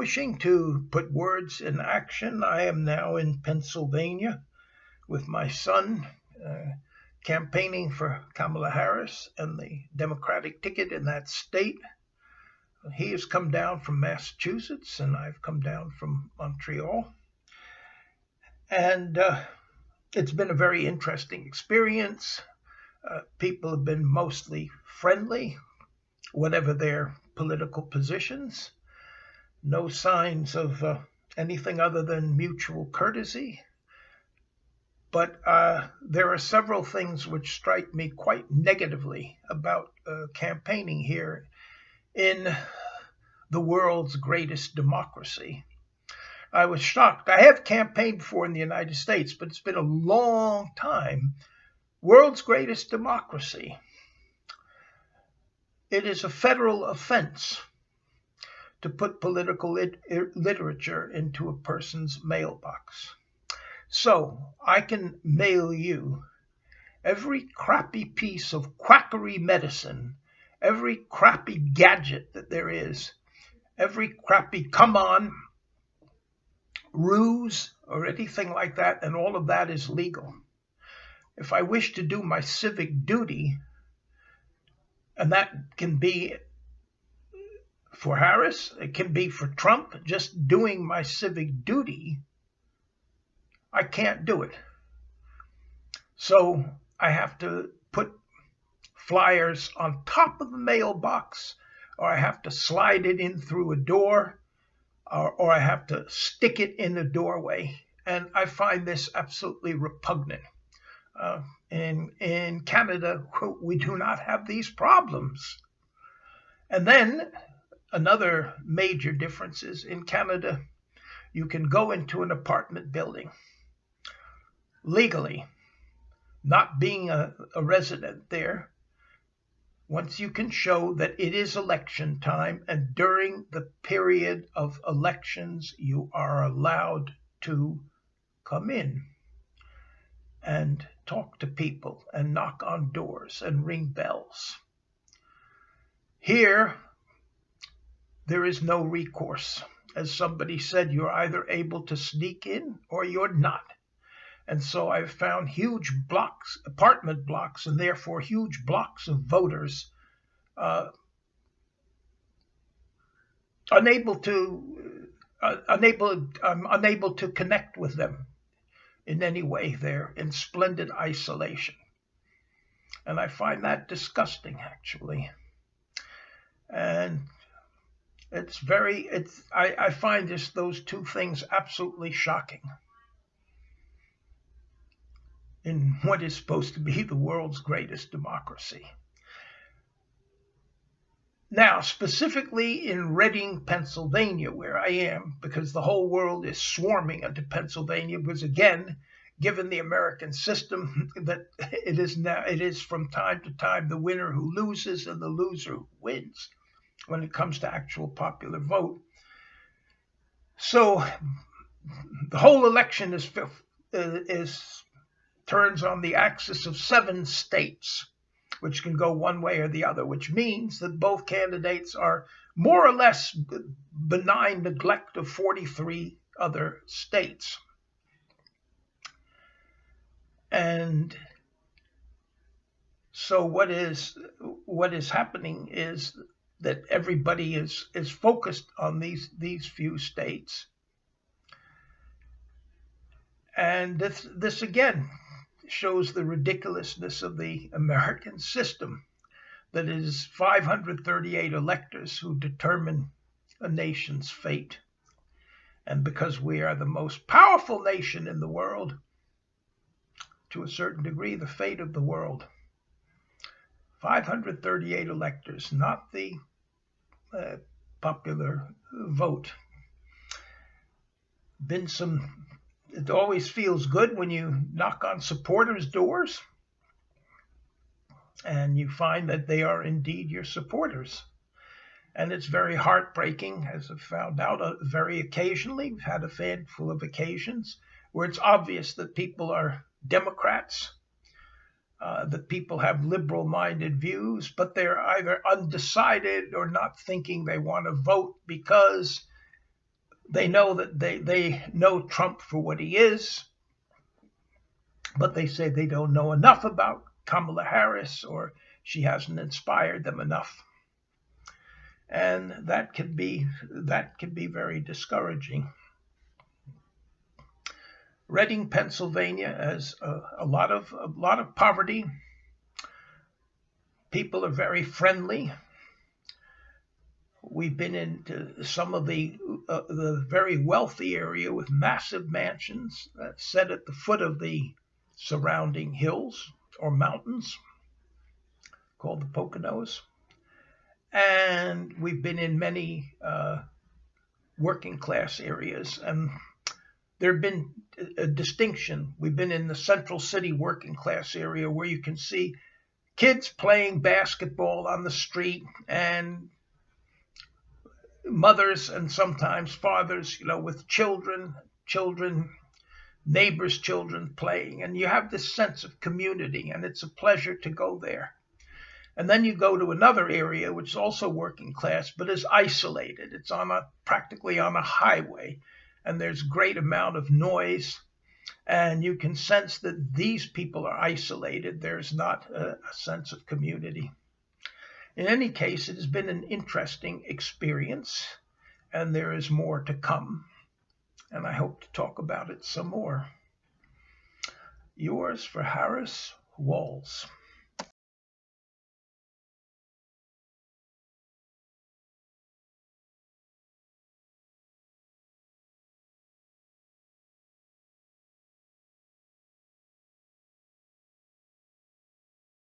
wishing to put words in action, I am now in Pennsylvania with my son, campaigning for Kamala Harris and the Democratic ticket in that state. He has come down from Massachusetts, and I've come down from Montreal. And it's been a very interesting experience. People have been mostly friendly, whatever their political positions. No signs of anything other than mutual courtesy. But there are several things which strike me quite negatively about campaigning here in the world's greatest democracy. I was shocked. I have campaigned before in the United States, but it's been a long time. World's greatest democracy. It is a federal offense to put political literature into a person's mailbox. So I can mail you every crappy piece of quackery medicine, every crappy gadget that there is, every crappy come on, ruse, or anything like that, and all of that is legal. If I wish to do my civic duty, and that can be for Harris, it can be for Trump, just doing my civic duty, I can't do it. So I have to put flyers on top of the mailbox, or I have to slide it in through a door, or I have to stick it in the doorway. And I find this absolutely repugnant. In Canada, we do not have these problems. And then another major difference is in Canada, you can go into an apartment building legally, not being a resident there, once you can show that it is election time, and during the period of elections, you are allowed to come in and talk to people and knock on doors and ring bells. Here, there is no recourse. As somebody said, you're either able to sneak in or you're not. And so I've found huge blocks, apartment blocks, and therefore huge blocks of voters unable to connect with them in any way. They're in splendid isolation. And I find that disgusting, actually. And I find those two things absolutely shocking in what is supposed to be the world's greatest democracy. Now, specifically in Reading, Pennsylvania, where I am, because the whole world is swarming into Pennsylvania, because again, given the American system, that it is from time to time the winner who loses and the loser who wins when it comes to actual popular vote. So the whole election turns on the axis of 7 states, which can go one way or the other, which means that both candidates are more or less benign neglect of 43 other states. And so what is happening is that everybody is focused on these few states. And this again shows the ridiculousness of the American system, that it is 538 electors who determine a nation's fate. And because we are the most powerful nation in the world, to a certain degree, the fate of the world. 538 electors, not the popular vote. It always feels good when you knock on supporters' doors and you find that they are indeed your supporters. And it's very heartbreaking, as I've found out very occasionally. We've had a handful of occasions where it's obvious that people are Democrats, that people have liberal-minded views, but they're either undecided or not thinking they want to vote because They know that they know Trump for what he is, but they say they don't know enough about Kamala Harris, or she hasn't inspired them enough. And that can be very discouraging. Reading, Pennsylvania has a lot of poverty. People are very friendly. We've been into some of the very wealthy area with massive mansions set at the foot of the surrounding hills or mountains called the Poconos. And we've been in many working class areas, and there have been a distinction. We've been in the Central City working class area where you can see kids playing basketball on the street, and mothers and sometimes fathers, with children, neighbors' children playing. And you have this sense of community, and it's a pleasure to go there. And then you go to another area, which is also working class, but is isolated. It's practically on a highway, and there's great amount of noise. And you can sense that these people are isolated. There's not a sense of community. In any case, it has been an interesting experience, and there is more to come. And I hope to talk about it some more. Yours for Harris-Walz.